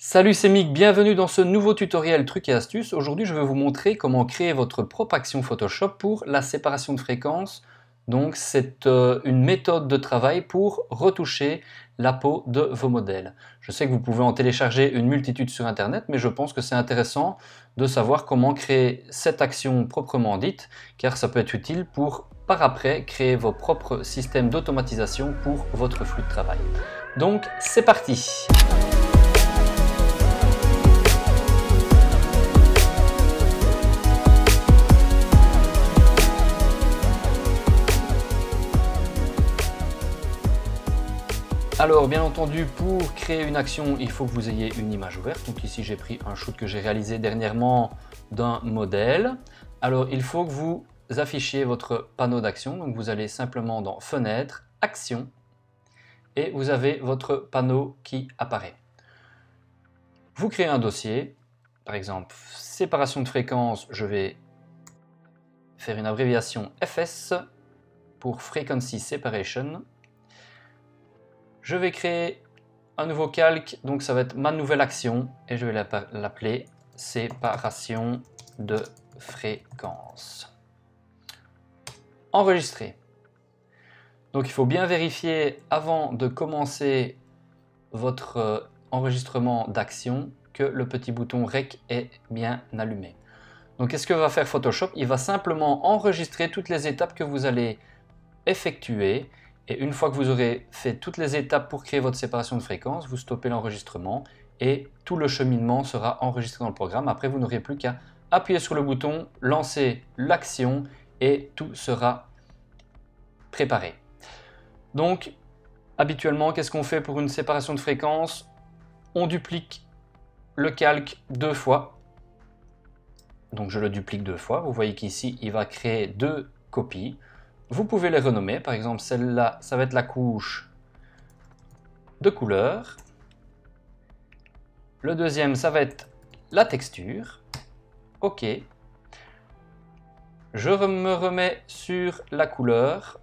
Salut, c'est Mick, bienvenue dans ce nouveau tutoriel trucs et astuces. Aujourd'hui, je vais vous montrer comment créer votre propre action Photoshop pour la séparation de fréquences. Donc, c'est une méthode de travail pour retoucher la peau de vos modèles. Je sais que vous pouvez en télécharger une multitude sur Internet, mais je pense que c'est intéressant de savoir comment créer cette action proprement dite, car ça peut être utile pour, par après, créer vos propres systèmes d'automatisation pour votre flux de travail. Donc, c'est parti! Alors bien entendu, pour créer une action, il faut que vous ayez une image ouverte. Donc ici j'ai pris un shoot que j'ai réalisé dernièrement d'un modèle. Alors il faut que vous affichiez votre panneau d'action. Donc vous allez simplement dans Fenêtre, Action et vous avez votre panneau qui apparaît. Vous créez un dossier, par exemple séparation de fréquences, je vais faire une abréviation FS pour Frequency Separation. Je vais créer un nouveau calque, donc ça va être ma nouvelle action et je vais l'appeler séparation de fréquences. Enregistrer. Donc il faut bien vérifier avant de commencer votre enregistrement d'action que le petit bouton REC est bien allumé. Donc qu'est-ce que va faire Photoshop? Il va simplement enregistrer toutes les étapes que vous allez effectuer. Et une fois que vous aurez fait toutes les étapes pour créer votre séparation de fréquences, vous stoppez l'enregistrement et tout le cheminement sera enregistré dans le programme. Après, vous n'aurez plus qu'à appuyer sur le bouton, lancer l'action et tout sera préparé. Donc, habituellement, qu'est-ce qu'on fait pour une séparation de fréquences? On duplique le calque deux fois. Donc, je le duplique deux fois. Vous voyez qu'ici, il va créer deux copies. Vous pouvez les renommer, par exemple celle-là, ça va être la couche de couleur. Le deuxième, ça va être la texture. OK. Je me remets sur la couleur.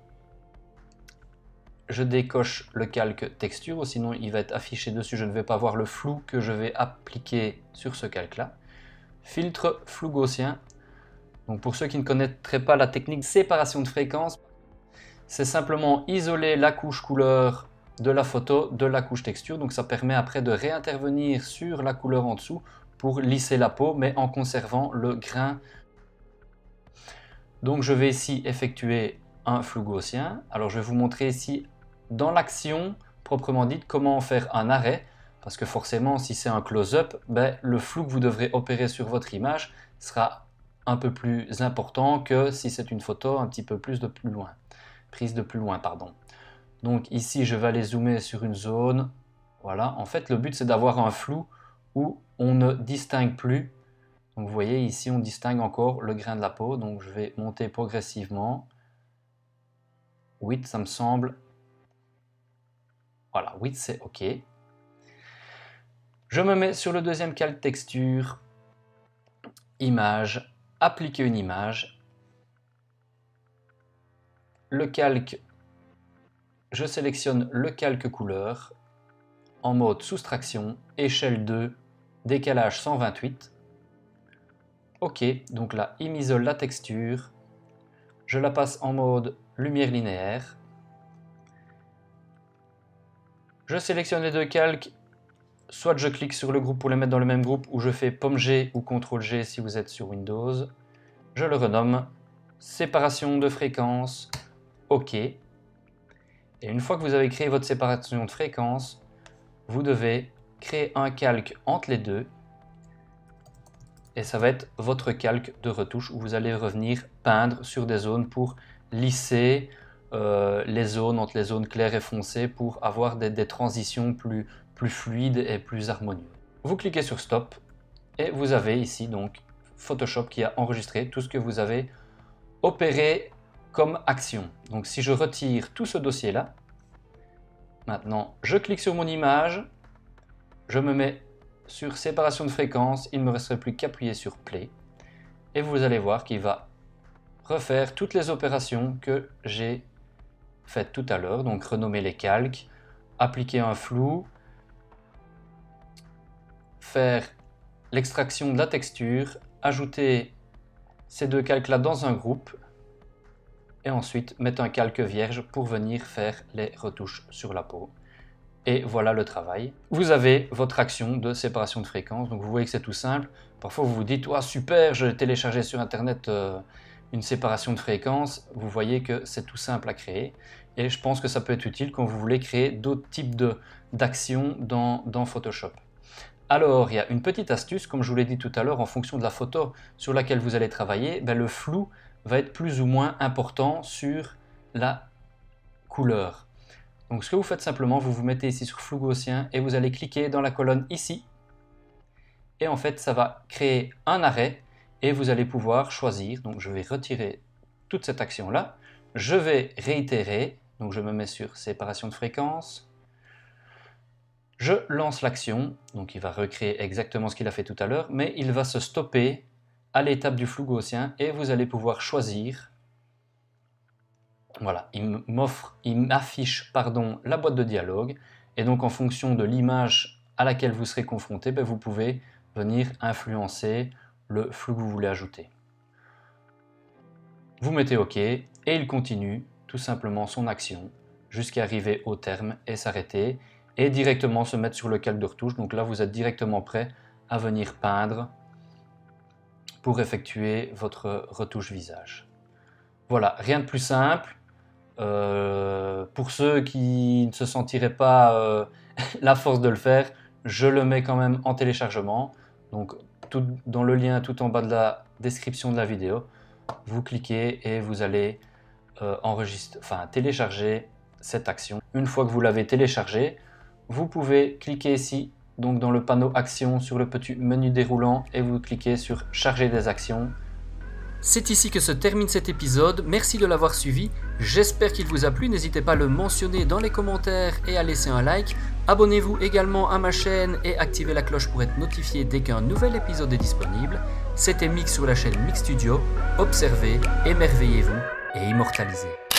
Je décoche le calque texture, ou sinon il va être affiché dessus. Je ne vais pas voir le flou que je vais appliquer sur ce calque-là. Filtre flou gaussien. Donc pour ceux qui ne connaîtraient pas la technique de séparation de fréquences, c'est simplement isoler la couche couleur de la photo de la couche texture. Donc ça permet après de réintervenir sur la couleur en dessous pour lisser la peau, mais en conservant le grain. Donc je vais ici effectuer un flou gaussien. Alors je vais vous montrer ici dans l'action proprement dite comment faire un arrêt. Parce que forcément si c'est un close-up, le flou que vous devrez opérer sur votre image sera un peu plus important que si c'est une photo un petit peu plus de plus loin. Prise de plus loin, pardon. Donc ici, je vais aller zoomer sur une zone. Voilà, en fait, le but, c'est d'avoir un flou où on ne distingue plus. Donc vous voyez, ici, on distingue encore le grain de la peau. Donc je vais monter progressivement. 8, ça me semble. Voilà, 8, c'est OK. Je me mets sur le deuxième calque texture. Image, appliquer une image. Le calque, je sélectionne le calque couleur en mode soustraction, échelle 2, décalage 128. OK, donc là, il m'isole la texture. Je la passe en mode lumière linéaire. Je sélectionne les deux calques. Soit je clique sur le groupe pour les mettre dans le même groupe, ou je fais Pomme G ou CTRL G si vous êtes sur Windows. Je le renomme séparation de fréquences. OK. Et une fois que vous avez créé votre séparation de fréquences, vous devez créer un calque entre les deux. Et ça va être votre calque de retouche où vous allez revenir peindre sur des zones pour lisser les zones entre les zones claires et foncées pour avoir des transitions plus fluides et plus harmonieuses. Vous cliquez sur Stop et vous avez ici donc Photoshop qui a enregistré tout ce que vous avez opéré comme action. Donc si je retire tout ce dossier là, maintenant je clique sur mon image, je me mets sur séparation de fréquences, il ne me resterait plus qu'appuyer sur Play et vous allez voir qu'il va refaire toutes les opérations que j'ai faites tout à l'heure, donc renommer les calques, appliquer un flou, faire l'extraction de la texture, ajouter ces deux calques là dans un groupe et ensuite mettre un calque vierge pour venir faire les retouches sur la peau. Et voilà le travail. Vous avez votre action de séparation de fréquences, donc vous voyez que c'est tout simple. Parfois vous vous dites oh, super, je l'ai téléchargé sur internet une séparation de fréquences. Vous voyez que c'est tout simple à créer et je pense que ça peut être utile quand vous voulez créer d'autres types d'actions dans Photoshop. Alors, il y a une petite astuce, comme je vous l'ai dit tout à l'heure, en fonction de la photo sur laquelle vous allez travailler, le flou va être plus ou moins important sur la couleur. Donc, ce que vous faites simplement, vous vous mettez ici sur flou gaussien et vous allez cliquer dans la colonne ici. Et en fait, ça va créer un arrêt et vous allez pouvoir choisir. Donc, je vais retirer toute cette action-là. Je vais réitérer. Donc, je me mets sur séparation de fréquences. Je lance l'action, donc il va recréer exactement ce qu'il a fait tout à l'heure, mais il va se stopper à l'étape du flou gaussien et vous allez pouvoir choisir. Voilà, il m'affiche la boîte de dialogue et donc en fonction de l'image à laquelle vous serez confronté, vous pouvez venir influencer le flou que vous voulez ajouter. Vous mettez OK et il continue tout simplement son action jusqu'à arriver au terme et s'arrêter. Et directement se mettre sur le calque de retouche. Donc là, vous êtes directement prêt à venir peindre pour effectuer votre retouche visage. Voilà, rien de plus simple. Pour ceux qui ne se sentiraient pas la force de le faire, je le mets quand même en téléchargement. Donc tout dans le lien tout en bas de la description de la vidéo, vous cliquez et vous allez télécharger cette action. Une fois que vous l'avez téléchargée, vous pouvez cliquer ici, donc dans le panneau Actions, sur le petit menu déroulant et vous cliquez sur Charger des actions. C'est ici que se termine cet épisode. Merci de l'avoir suivi. J'espère qu'il vous a plu. N'hésitez pas à le mentionner dans les commentaires et à laisser un like. Abonnez-vous également à ma chaîne et activez la cloche pour être notifié dès qu'un nouvel épisode est disponible. C'était Mix sur la chaîne Mix Studio. Observez, émerveillez-vous et immortalisez.